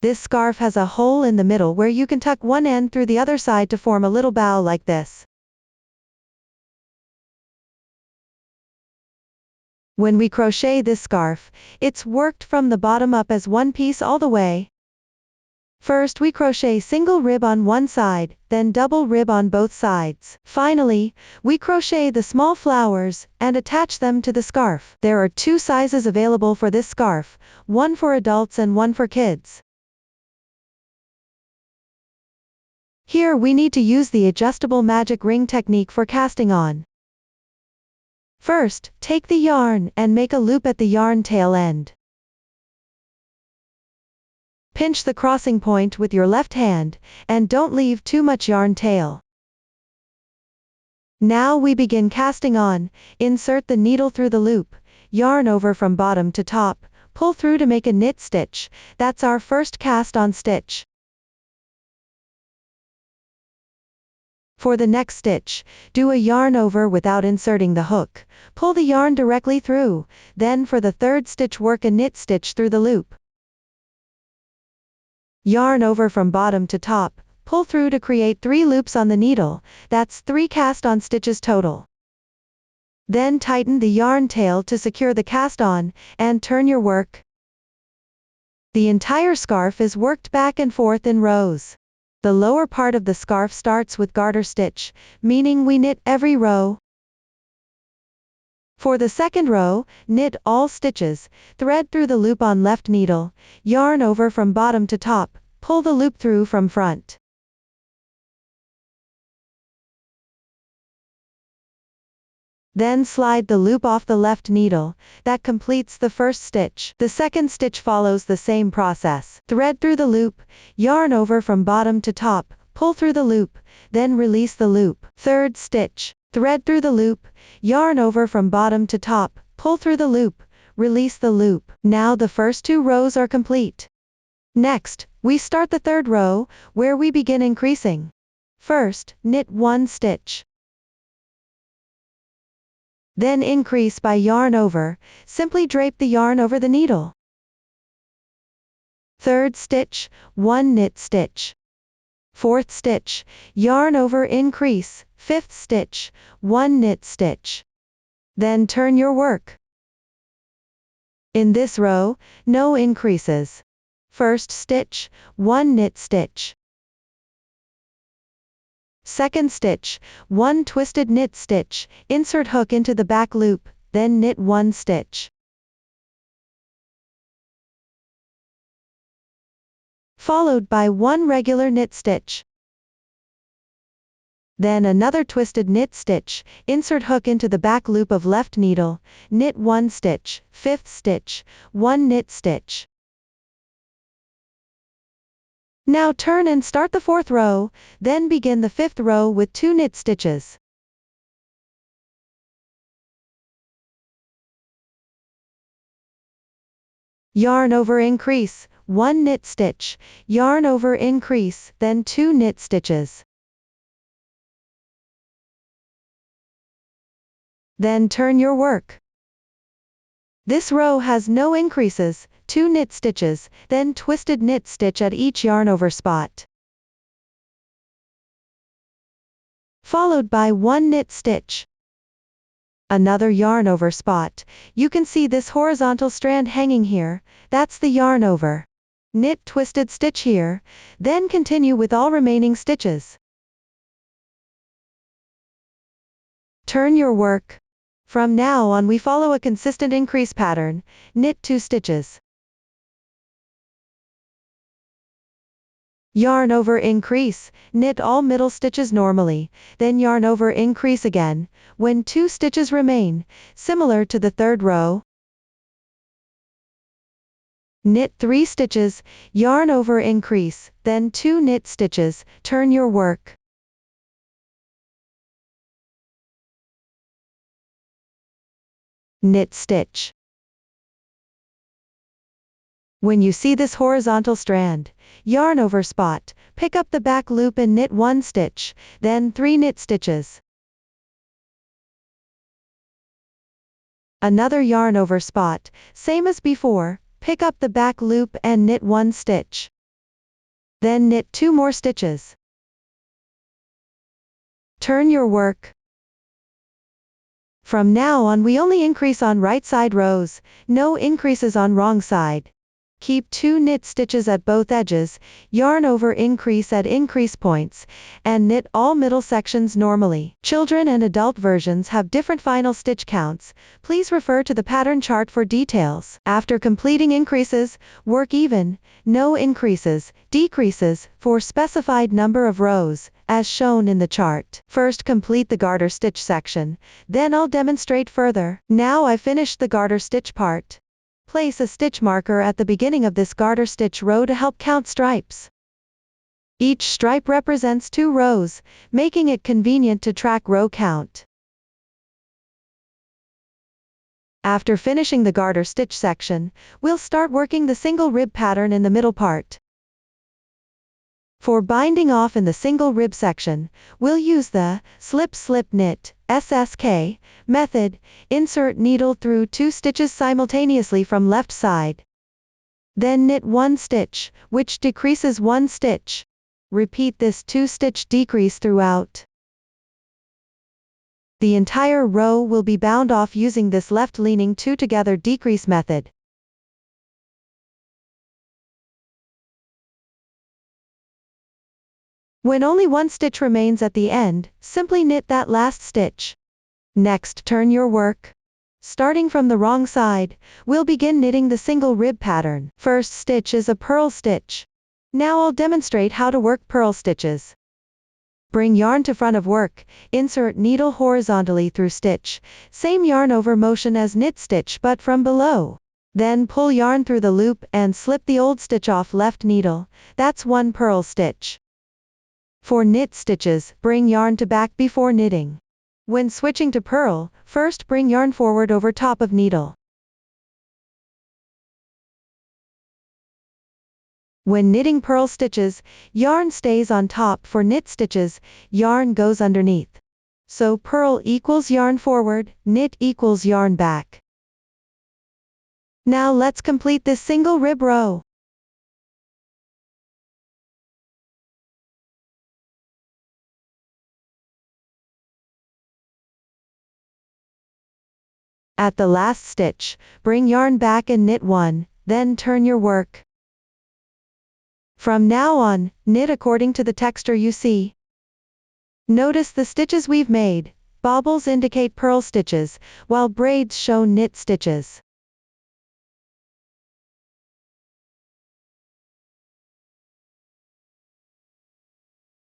This scarf has a hole in the middle where you can tuck one end through the other side to form a little bow like this. When we crochet this scarf, it's worked from the bottom up as one piece all the way. First we crochet single rib on one side, then double rib on both sides. Finally, we crochet the small flowers, and attach them to the scarf. There are two sizes available for this scarf, one for adults and one for kids. Here we need to use the adjustable magic ring technique for casting on. First, take the yarn and make a loop at the yarn tail end. Pinch the crossing point with your left hand, and don't leave too much yarn tail. Now we begin casting on. Insert the needle through the loop, yarn over from bottom to top, pull through to make a knit stitch. That's our first cast on stitch. For the next stitch, do a yarn over without inserting the hook, pull the yarn directly through, then for the third stitch work a knit stitch through the loop. Yarn over from bottom to top, pull through to create 3 loops on the needle, that's 3 cast on stitches total. Then tighten the yarn tail to secure the cast on, and turn your work. The entire scarf is worked back and forth in rows. The lower part of the scarf starts with garter stitch, meaning we knit every row. For the second row, knit all stitches, thread through the loop on left needle, yarn over from bottom to top, pull the loop through from front. Then slide the loop off the left needle. That completes the first stitch. The second stitch follows the same process. Thread through the loop, yarn over from bottom to top, pull through the loop, then release the loop. Third stitch, thread through the loop, yarn over from bottom to top, pull through the loop, release the loop. Now the first 2 rows are complete. Next, we start the third row, where we begin increasing. First, knit 1 stitch. Then increase by yarn over, simply drape the yarn over the needle. Third stitch, 1 knit stitch. Fourth stitch, yarn over increase, fifth stitch, 1 knit stitch. Then turn your work. In this row, no increases. First stitch, 1 knit stitch. Second stitch, 1 twisted knit stitch, insert hook into the back loop, then knit 1 stitch. Followed by 1 regular knit stitch. Then another twisted knit stitch, insert hook into the back loop of left needle, knit 1 stitch, fifth stitch, 1 knit stitch. Now turn and start the 4th row, then begin the 5th row with 2 knit stitches. Yarn over increase, 1 knit stitch, yarn over increase, then 2 knit stitches. Then turn your work. This row has no increases, 2 knit stitches, then twisted knit stitch at each yarn over spot. Followed by 1 knit stitch. Another yarn over spot. You can see this horizontal strand hanging here, that's the yarn over. Knit twisted stitch here, then continue with all remaining stitches. Turn your work. From now on we follow a consistent increase pattern, knit 2 stitches. Yarn over increase, knit all middle stitches normally, then yarn over increase again, when 2 stitches remain, similar to the 3rd row. Knit 3 stitches, yarn over increase, then 2 knit stitches, turn your work. Knit stitch. When you see this horizontal strand, yarn over spot, pick up the back loop and knit 1 stitch, then 3 knit stitches. Another yarn over spot, same as before, pick up the back loop and knit 1 stitch. Then knit 2 more stitches. Turn your work. From now on we only increase on right side rows, no increases on wrong side. Keep 2 knit stitches at both edges, yarn over increase at increase points, and knit all middle sections normally. Children and adult versions have different final stitch counts. Please refer to the pattern chart for details. After completing increases, work even, no increases, decreases, for specified number of rows, as shown in the chart. First complete the garter stitch section, then I'll demonstrate further. Now I've finished the garter stitch part. Place a stitch marker at the beginning of this garter stitch row to help count stripes. Each stripe represents 2 rows, making it convenient to track row count. After finishing the garter stitch section, we'll start working the single rib pattern in the middle part. For binding off in the single rib section, we'll use the slip knit SSK method. Insert needle through 2 stitches simultaneously from left side. Then knit 1 stitch, which decreases 1 stitch. Repeat this 2-stitch decrease throughout. The entire row will be bound off using this left-leaning 2 together decrease method. When only 1 stitch remains at the end, simply knit that last stitch. Next, turn your work. Starting from the wrong side, we'll begin knitting the single rib pattern. First stitch is a purl stitch. Now I'll demonstrate how to work purl stitches. Bring yarn to front of work, insert needle horizontally through stitch, same yarn over motion as knit stitch but from below. Then pull yarn through the loop and slip the old stitch off left needle, that's 1 purl stitch. For knit stitches, bring yarn to back before knitting. When switching to purl, first bring yarn forward over top of needle. When knitting purl stitches, yarn stays on top. For knit stitches, yarn goes underneath. So purl equals yarn forward, knit equals yarn back. Now let's complete this single rib row. At the last stitch, bring yarn back and knit 1, then turn your work. From now on, knit according to the texture you see. Notice the stitches we've made. Bobbles indicate purl stitches, while braids show knit stitches.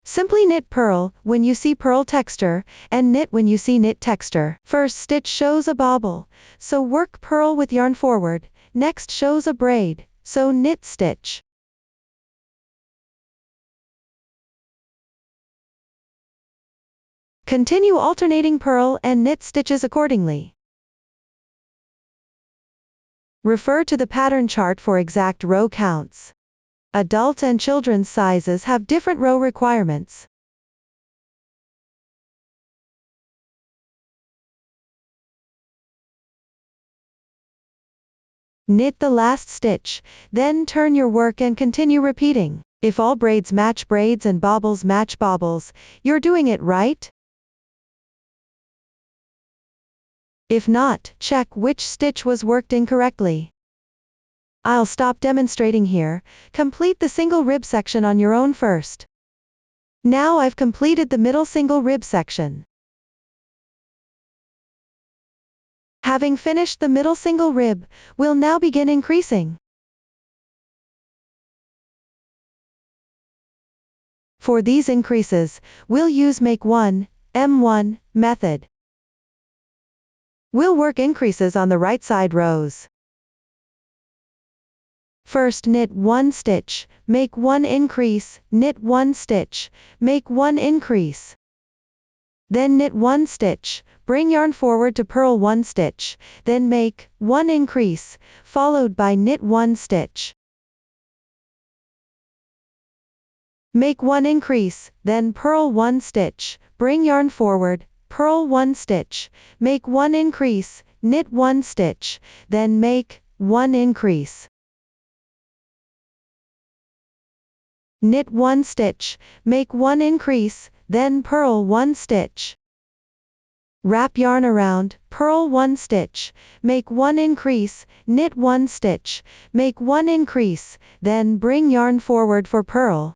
Simply knit purl when you see purl texture, and knit when you see knit texture. First stitch shows a bobble, so work purl with yarn forward. Next shows a braid, so knit stitch. Continue alternating purl and knit stitches accordingly. Refer to the pattern chart for exact row counts. Adult and children's sizes have different row requirements. Knit the last stitch, then turn your work and continue repeating. If all braids match braids and bobbles match bobbles, you're doing it right. If not, check which stitch was worked incorrectly. I'll stop demonstrating here. Complete the single rib section on your own first. Now I've completed the middle single rib section. Having finished the middle single rib, we'll now begin increasing. For these increases, we'll use make 1, M1 method. We'll work increases on the right side rows. First knit 1 stitch, make 1 increase, knit 1 stitch, make 1 increase. Then knit 1 stitch, bring yarn forward to purl 1 stitch, then make 1 increase, followed by knit 1 stitch. Make 1 increase, then purl 1 stitch, bring yarn forward, purl 1 stitch, make 1 increase, knit 1 stitch, then make 1 increase. knit 1 stitch, make 1 increase, then purl 1 stitch. Wrap yarn around, purl 1 stitch, make 1 increase, knit 1 stitch, make 1 increase, then bring yarn forward for purl.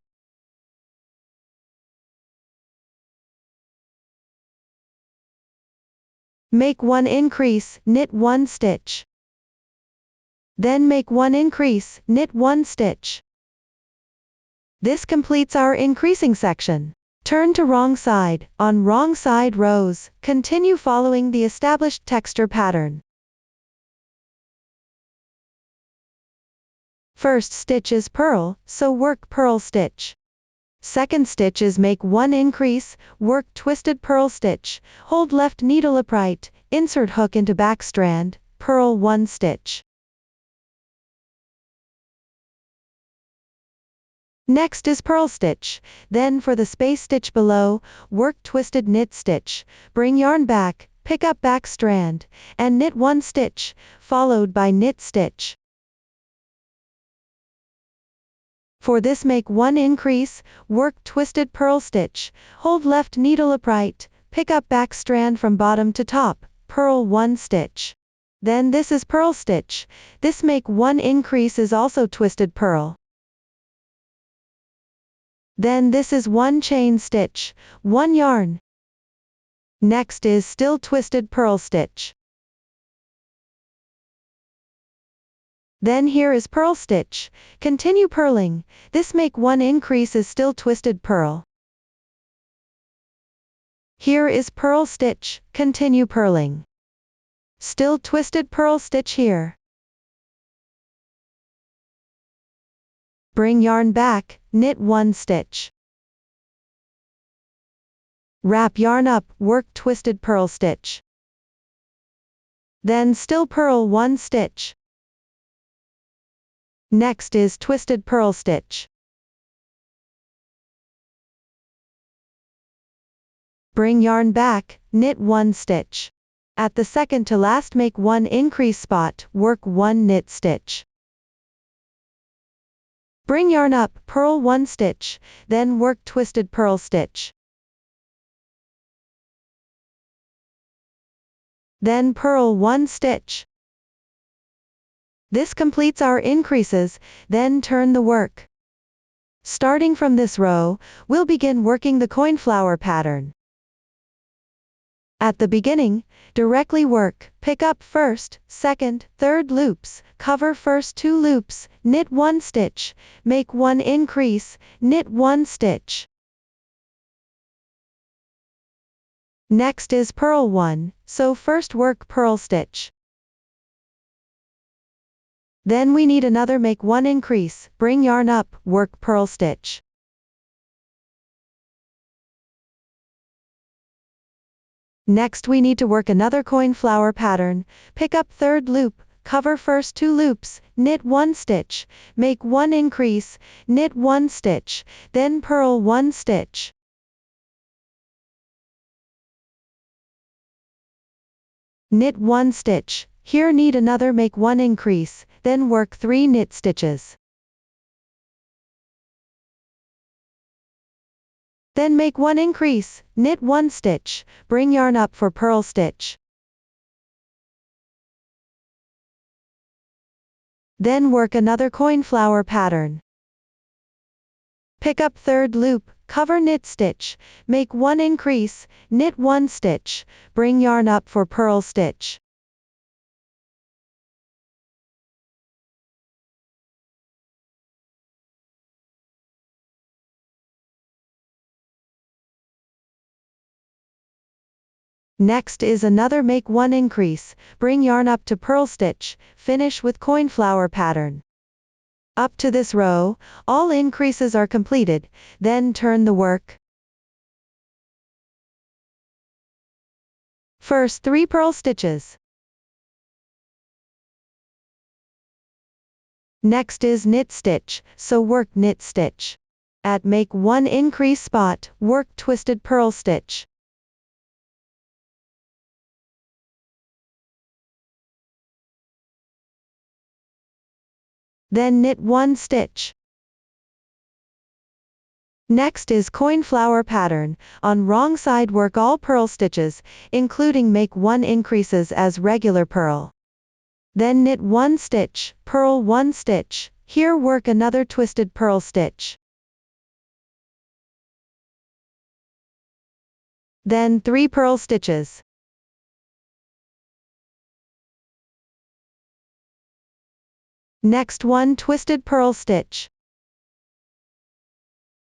Make 1 increase, knit 1 stitch. Then make 1 increase, knit 1 stitch. This completes our increasing section. Turn to wrong side. On wrong side rows, continue following the established texture pattern. First stitch is purl, so work purl stitch. Second stitch is make 1 increase, work twisted purl stitch, hold left needle upright, insert hook into back strand, purl 1 stitch. Next is purl stitch, then for the space stitch below, work twisted knit stitch, bring yarn back, pick up back strand, and knit 1 stitch, followed by knit stitch. For this make 1 increase, work twisted purl stitch, hold left needle upright, pick up back strand from bottom to top, purl 1 stitch. Then this is purl stitch, this make 1 increase is also twisted purl. Then this is 1 chain stitch, 1 yarn. Next is still twisted purl stitch. Then here is purl stitch, continue purling, this make 1 increase is still twisted purl. Here is purl stitch, continue purling. Still twisted purl stitch here. Bring yarn back, knit 1 stitch. Wrap yarn up, work twisted purl stitch. Then still purl 1 stitch. Next is twisted purl stitch. Bring yarn back, knit 1 stitch. At the second to last make 1 increase spot, work 1 knit stitch. Bring yarn up, purl 1 stitch, then work twisted purl stitch. Then purl 1 stitch. This completes our increases, then turn the work. Starting from this row, we'll begin working the coin flower pattern. At the beginning, directly work, pick up first, second, third loops, cover first 2 loops, knit 1 stitch, make 1 increase, knit 1 stitch. Next is purl 1, so first work purl stitch. Then we need another make 1 increase, bring yarn up, work purl stitch. Next we need to work another coin flower pattern, pick up third loop, cover first 2 loops, knit 1 stitch, make 1 increase, knit 1 stitch, then purl 1 stitch. Knit 1 stitch, here need another make 1 increase, then work 3 knit stitches. Then make 1 increase, knit 1 stitch, bring yarn up for purl stitch. Then work another coin flower pattern. Pick up third loop, cover knit stitch, make 1 increase, knit 1 stitch, bring yarn up for purl stitch. Next is another make 1 increase, bring yarn up to purl stitch, finish with coin flower pattern. Up to this row, all increases are completed, then turn the work. First 3 purl stitches. Next is knit stitch, so work knit stitch. At make 1 increase spot, work twisted purl stitch. Then knit 1 stitch. Next is coin flower pattern. On wrong side work all purl stitches, including make 1 increases as regular purl. Then knit 1 stitch, purl 1 stitch, here work another twisted purl stitch. Then 3 purl stitches. Next 1 twisted purl stitch.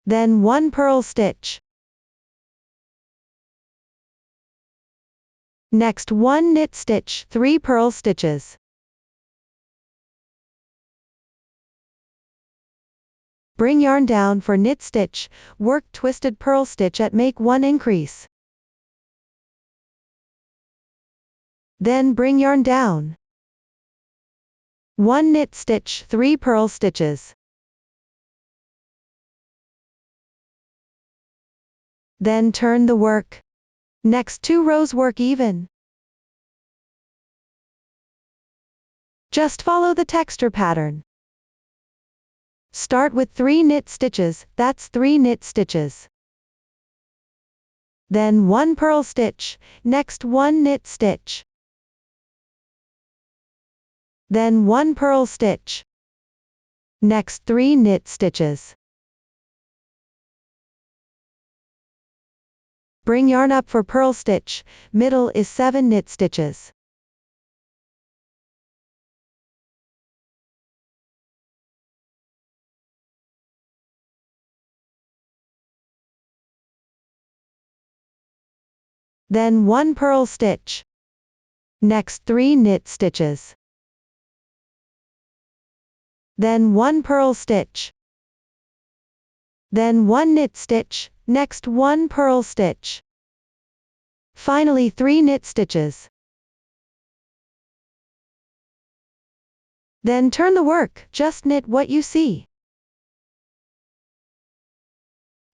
Then 1 purl stitch. Next 1 knit stitch, 3 purl stitches. Bring yarn down for knit stitch, work twisted purl stitch at make 1 increase. Then bring yarn down. 1 knit stitch, 3 purl stitches. Then turn the work. Next 2 rows work even. Just follow the texture pattern. Start with 3 knit stitches, that's 3 knit stitches. Then 1 purl stitch, next 1 knit stitch. Then 1 purl stitch. Next 3 knit stitches. Bring yarn up for purl stitch, middle is 7 knit stitches. Then 1 purl stitch. Next 3 knit stitches. Then 1 purl stitch. Then 1 knit stitch, next 1 purl stitch. Finally 3 knit stitches. Then turn the work, just knit what you see.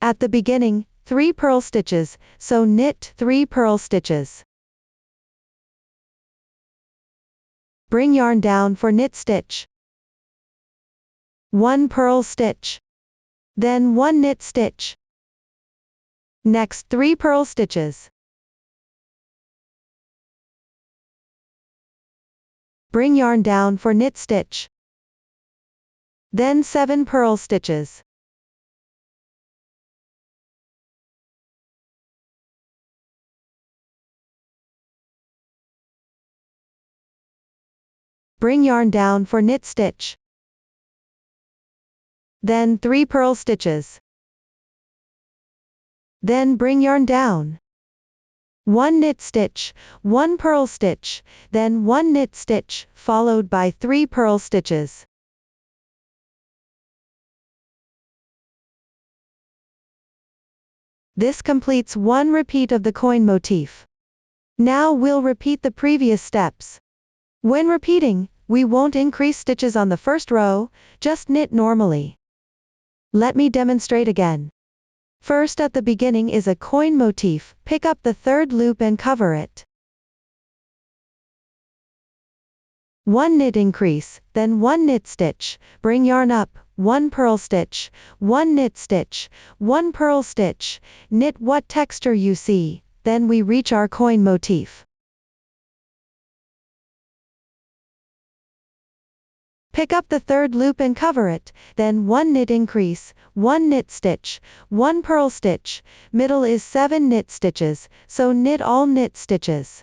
At the beginning, 3 purl stitches, so knit 3 purl stitches. Bring yarn down for knit stitch. 1 purl stitch. Then 1 knit stitch. Next 3 purl stitches. Bring yarn down for knit stitch. Then 7 purl stitches. Bring yarn down for knit stitch. Then 3 purl stitches. Then bring yarn down. 1 knit stitch, 1 purl stitch, then 1 knit stitch, followed by 3 purl stitches. This completes 1 repeat of the coin motif. Now we'll repeat the previous steps. When repeating, we won't increase stitches on the first row, just knit normally. Let me demonstrate again. First at the beginning is a coin motif, pick up the 3rd loop and cover it. 1 knit increase, then 1 knit stitch, bring yarn up, 1 purl stitch, 1 knit stitch, 1 purl stitch, knit what texture you see, then we reach our coin motif. Pick up the 3rd loop and cover it, then 1 knit increase, 1 knit stitch, 1 purl stitch, middle is 7 knit stitches, so knit all knit stitches.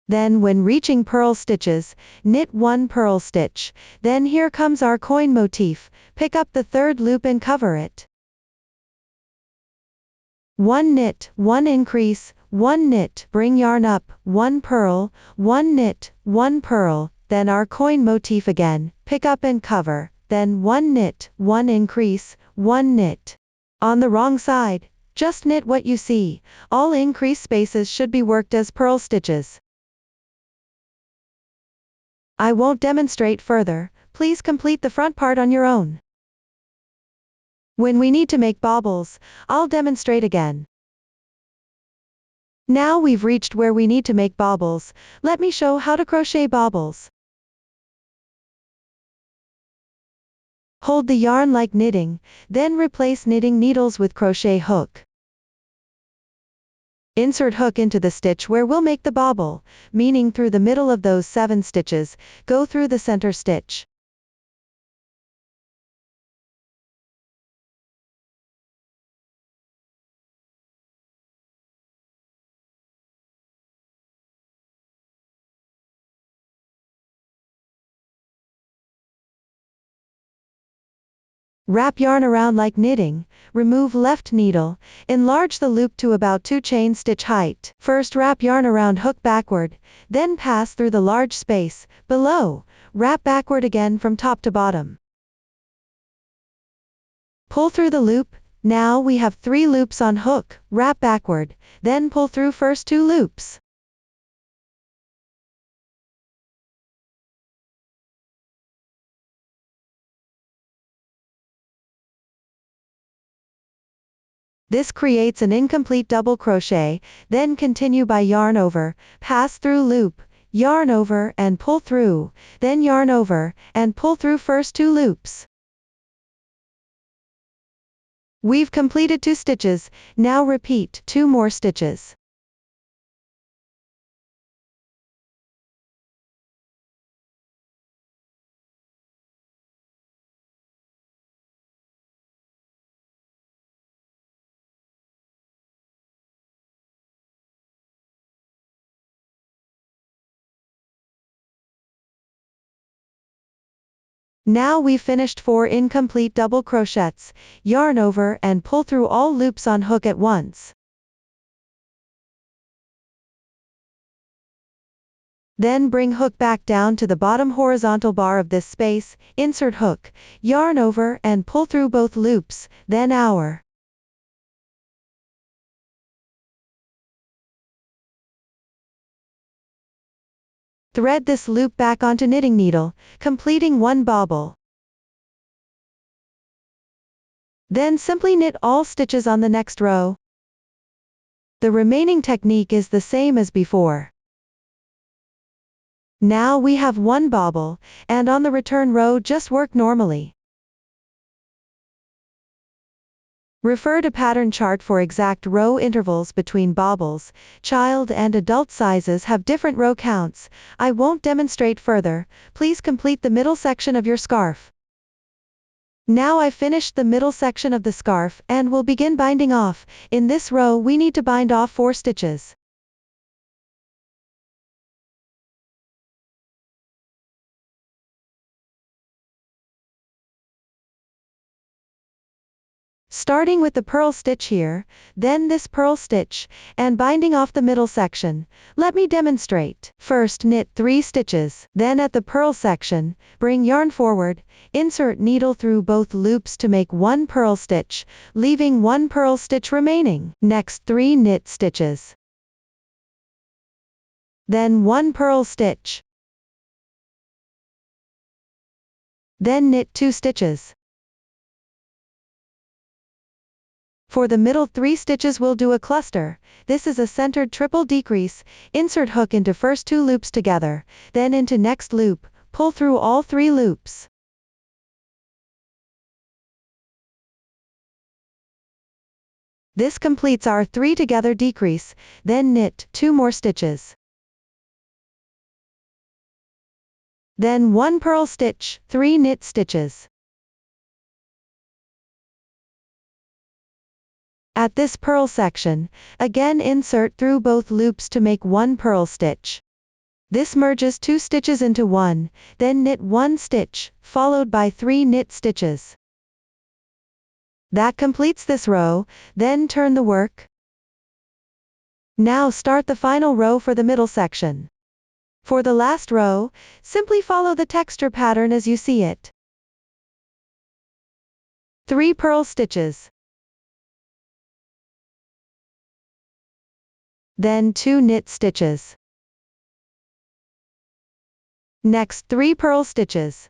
Then when reaching purl stitches, knit 1 purl stitch, then here comes our coin motif, pick up the 3rd loop and cover it. 1 knit, 1 increase, 1 knit, bring yarn up, 1 purl, 1 knit, 1 purl, then our coin motif again, pick up and cover, then 1 knit, 1 increase, 1 knit. On the wrong side, just knit what you see, all increase spaces should be worked as purl stitches. I won't demonstrate further, please complete the front part on your own. When we need to make baubles, I'll demonstrate again. Now we've reached where we need to make baubles, let me show how to crochet baubles. Hold the yarn like knitting, then replace knitting needles with crochet hook. Insert hook into the stitch where we'll make the bobble, meaning through the middle of those 7 stitches, go through the center stitch. Wrap yarn around like knitting, remove left needle, enlarge the loop to about 2 chain stitch height. First wrap yarn around hook backward, then pass through the large space below, wrap backward again from top to bottom. Pull through the loop. Now we have 3 loops on hook, wrap backward, then pull through first 2 loops. This creates an incomplete double crochet, then continue by yarn over, pass through loop, yarn over and pull through, then yarn over and pull through first 2 loops. We've completed 2 stitches, now repeat 2 more stitches. Now we've finished 4 incomplete double crochets, yarn over and pull through all loops on hook at once. Then bring hook back down to the bottom horizontal bar of this space, insert hook, yarn over and pull through both loops, then hour. Thread this loop back onto knitting needle, completing 1 bobble. Then simply knit all stitches on the next row. The remaining technique is the same as before. Now we have 1 bobble, and on the return row just work normally. Refer to pattern chart for exact row intervals between bobbles. Child and adult sizes have different row counts. I won't demonstrate further. Please complete the middle section of your scarf. Now I've finished the middle section of the scarf and will begin binding off. In this row we need to bind off 4 stitches. Starting with the purl stitch here, then this purl stitch, and binding off the middle section. Let me demonstrate. First knit 3 stitches, then at the purl section, bring yarn forward, insert needle through both loops to make 1 purl stitch, leaving 1 purl stitch remaining. Next 3 knit stitches. Then 1 purl stitch. Then knit 2 stitches. For the middle 3 stitches we'll do a cluster. This is a centered triple decrease. Insert hook into first 2 loops together, then into next loop, pull through all 3 loops. This completes our 3 together decrease, then knit 2 more stitches. Then 1 purl stitch, 3 knit stitches. At this purl section, again insert through both loops to make 1 purl stitch. This merges 2 stitches into 1, then knit 1 stitch, followed by 3 knit stitches. That completes this row, then turn the work. Now start the final row for the middle section. For the last row, simply follow the texture pattern as you see it. 3 purl stitches. Then 2 knit stitches. Next 3 purl stitches.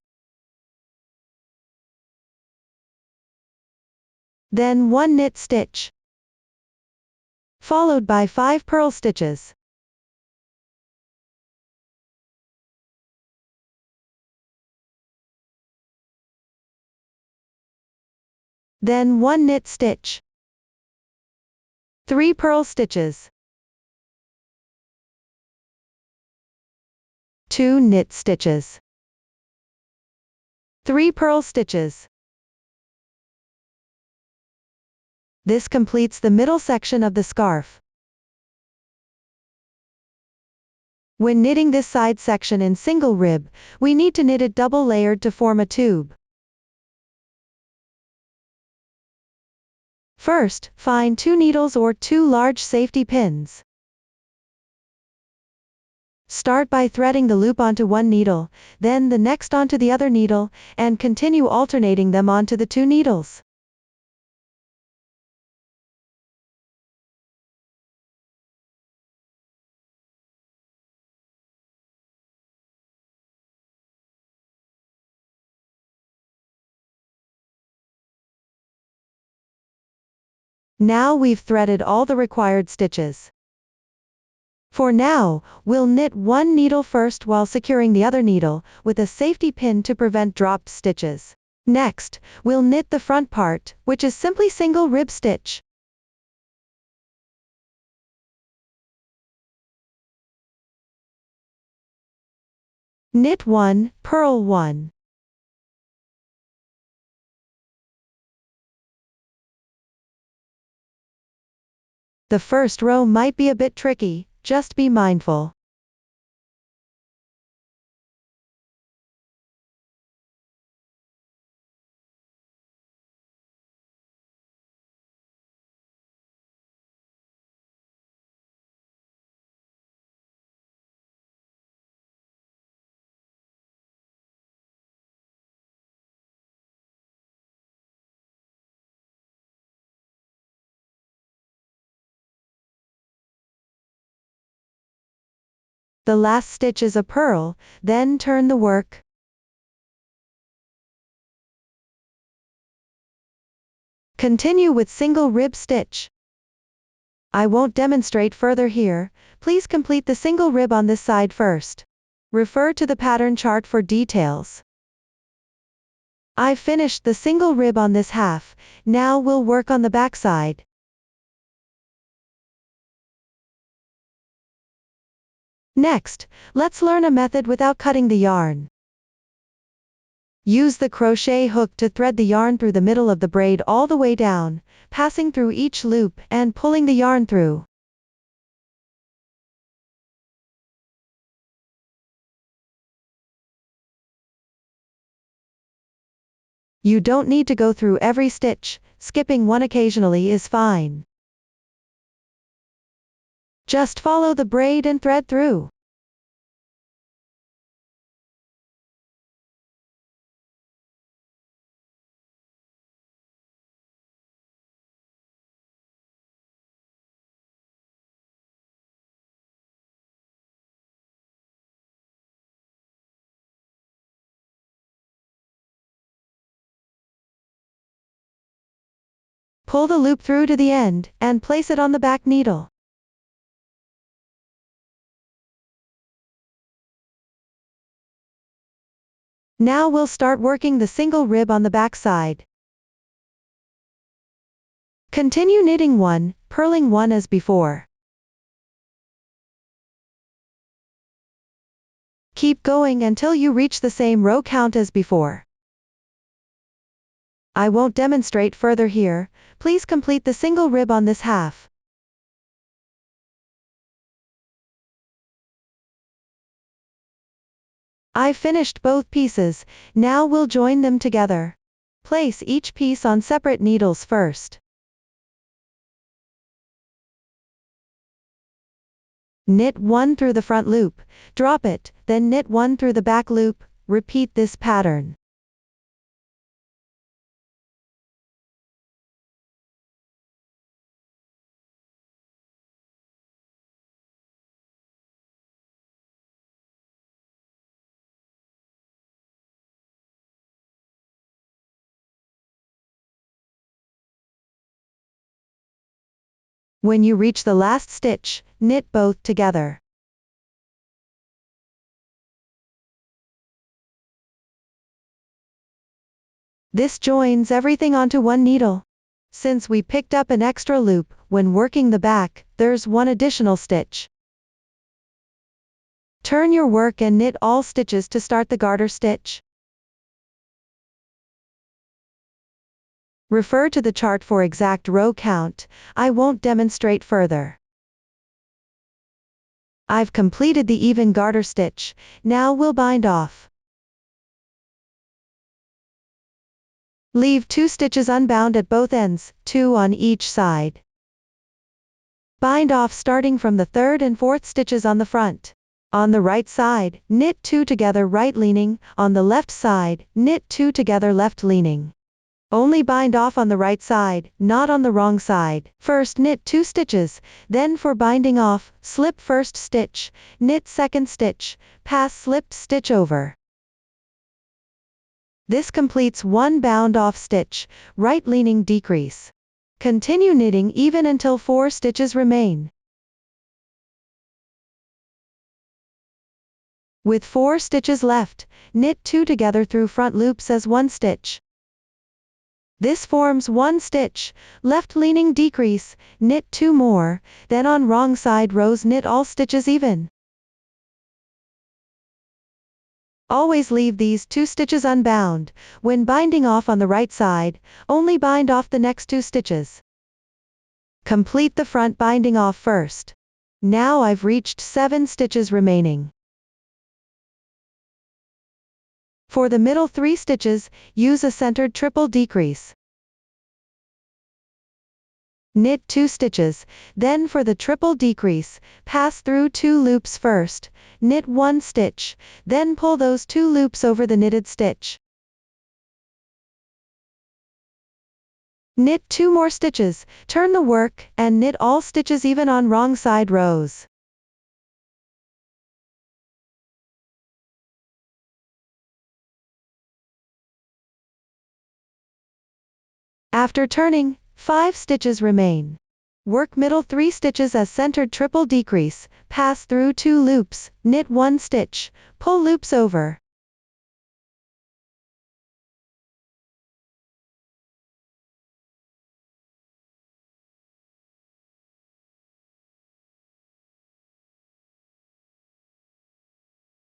Then 1 knit stitch. Followed by 5 purl stitches. Then 1 knit stitch. 3 purl stitches. 2 knit stitches. 3 purl stitches. This completes the middle section of the scarf. When knitting this side section in single rib, we need to knit it double layered to form a tube. First, find 2 needles or 2 large safety pins. Start by threading the loop onto one needle, then the next onto the other needle, and continue alternating them onto the 2 needles. Now we've threaded all the required stitches. For now, we'll knit one needle first while securing the other needle with a safety pin to prevent dropped stitches. Next, we'll knit the front part, which is simply single rib stitch. Knit 1, purl 1. The first row might be a bit tricky, just be mindful. The last stitch is a purl, then turn the work. Continue with single rib stitch. I won't demonstrate further here, please complete the single rib on this side first. Refer to the pattern chart for details. I've finished the single rib on this half, now we'll work on the back side. Next, let's learn a method without cutting the yarn. Use the crochet hook to thread the yarn through the middle of the braid all the way down, passing through each loop and pulling the yarn through. You don't need to go through every stitch, skipping one occasionally is fine. Just follow the braid and thread through. Pull the loop through to the end, and place it on the back needle. Now we'll start working the single rib on the back side. Continue knitting 1, purling 1 as before. Keep going until you reach the same row count as before. I won't demonstrate further here, please complete the single rib on this half. I've finished both pieces, now we'll join them together. Place each piece on separate needles first. Knit 1 through the front loop, drop it, then knit 1 through the back loop, repeat this pattern. When you reach the last stitch, knit both together. This joins everything onto one needle. Since we picked up an extra loop, when working the back, there's one additional stitch. Turn your work and knit all stitches to start the garter stitch. Refer to the chart for exact row count, I won't demonstrate further. I've completed the even garter stitch, now we'll bind off. Leave 2 stitches unbound at both ends, 2 on each side. Bind off starting from the 3rd and 4th stitches on the front. On the right side, knit 2 together right leaning, on the left side, knit 2 together left leaning. Only bind off on the right side, not on the wrong side. First knit 2 stitches, then for binding off, slip first stitch, knit second stitch, pass slipped stitch over. This completes one bound off stitch, right leaning decrease. Continue knitting even until 4 stitches remain. With 4 stitches left, knit 2 together through front loops as 1 stitch. This forms 1 stitch, left leaning decrease, knit 2 more, then on wrong side rows knit all stitches even. Always leave these 2 stitches unbound. When binding off on the right side, only bind off the next 2 stitches. Complete the front binding off first. Now I've reached 7 stitches remaining. For the middle 3 stitches, use a centered triple decrease. Knit 2 stitches, then for the triple decrease, pass through 2 loops first, knit 1 stitch, then pull those 2 loops over the knitted stitch. Knit 2 more stitches, turn the work, and knit all stitches even on wrong side rows. After turning, 5 stitches remain. Work middle 3 stitches as centered triple decrease, pass through 2 loops, knit 1 stitch, pull loops over.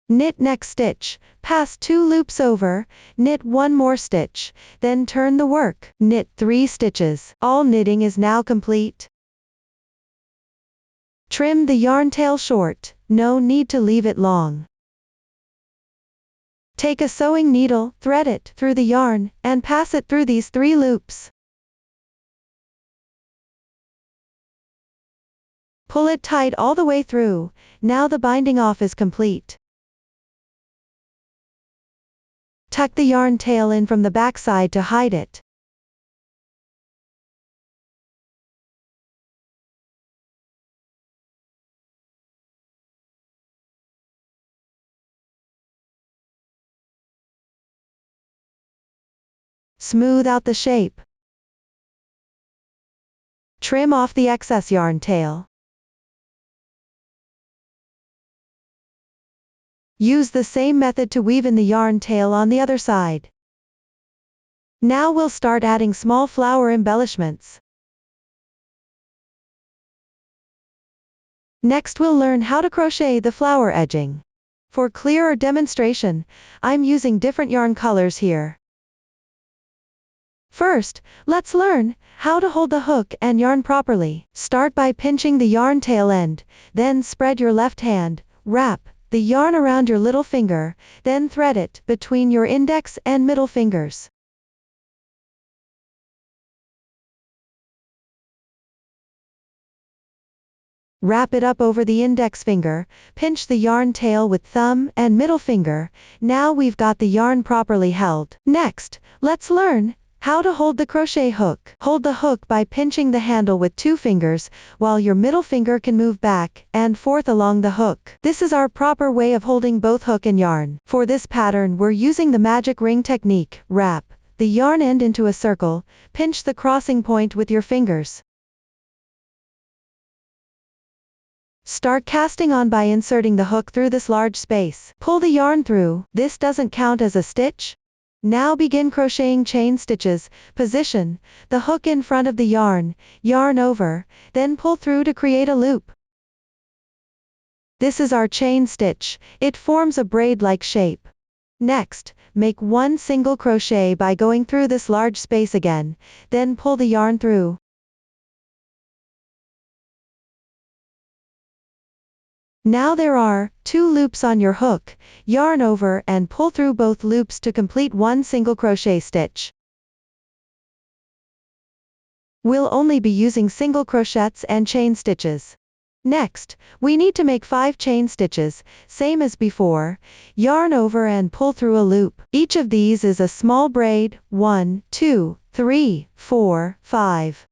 Knit next stitch, pass 2 loops over, knit 1 more stitch, then turn the work, knit 3 stitches. All knitting is now complete. Trim the yarn tail short, no need to leave it long. Take a sewing needle, thread it through the yarn, and pass it through these 3 loops. Pull it tight all the way through, now the binding off is complete. Tuck the yarn tail in from the back side to hide it. Smooth out the shape. Trim off the excess yarn tail. Use the same method to weave in the yarn tail on the other side. Now we'll start adding small flower embellishments. Next we'll learn how to crochet the flower edging. For clearer demonstration, I'm using different yarn colors here. First, let's learn how to hold the hook and yarn properly. Start by pinching the yarn tail end, then spread your left hand, wrap the yarn around your little finger, then thread it between your index and middle fingers. Wrap it up over the index finger, pinch the yarn tail with thumb and middle finger. Now we've got the yarn properly held. Next, let's learn how to hold the crochet hook. Hold the hook by pinching the handle with 2 fingers, while your middle finger can move back and forth along the hook. This is our proper way of holding both hook and yarn. For this pattern we're using the magic ring technique. Wrap the yarn end into a circle, pinch the crossing point with your fingers. Start casting on by inserting the hook through this large space. Pull the yarn through. This doesn't count as a stitch. Now begin crocheting chain stitches. Position the hook in front of the yarn, yarn over, then pull through to create a loop. This is our chain stitch. It forms a braid-like shape. Next, make one single crochet by going through this large space again, then pull the yarn through. Now there are 2 loops on your hook, yarn over and pull through both loops to complete one single crochet stitch. We'll only be using single crochets and chain stitches. Next, we need to make 5 chain stitches, same as before, yarn over and pull through a loop. Each of these is a small braid, 1, 2, 3, 4, 5.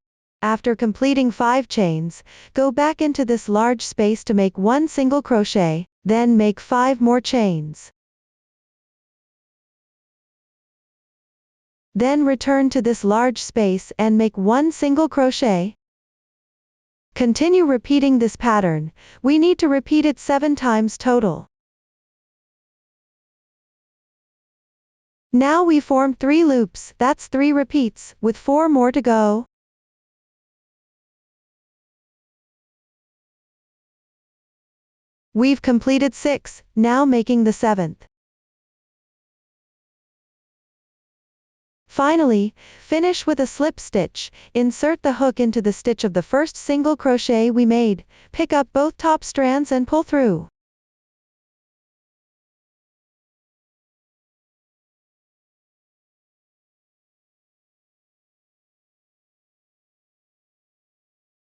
After completing 5 chains, go back into this large space to make one single crochet, then make 5 more chains. Then return to this large space and make one single crochet. Continue repeating this pattern. We need to repeat it 7 times total. Now we formed 3 loops, that's 3 repeats, with 4 more to go. We've completed 6, now making the 7th. Finally, finish with a slip stitch. Insert the hook into the stitch of the first single crochet we made, pick up both top strands and pull through.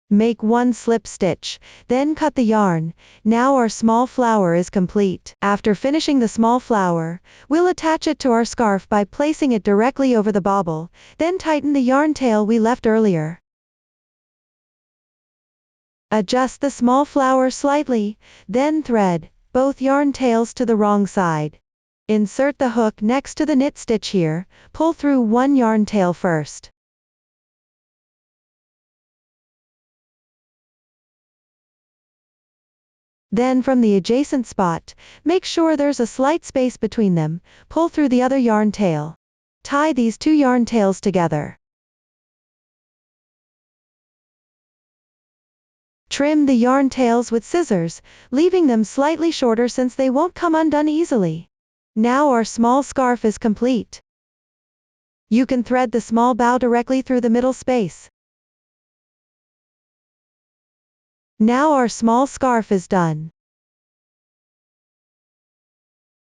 Make one slip stitch, then cut the yarn. Now our small flower is complete. After finishing the small flower, we'll attach it to our scarf by placing it directly over the bobble, then tighten the yarn tail we left earlier. Adjust the small flower slightly, then thread both yarn tails to the wrong side. Insert the hook next to the knit stitch here, pull through one yarn tail first. Then from the adjacent spot, make sure there's a slight space between them, pull through the other yarn tail. Tie these 2 yarn tails together. Trim the yarn tails with scissors, leaving them slightly shorter since they won't come undone easily. Now our small scarf is complete. You can thread the small bow directly through the middle space. Now our small scarf is done.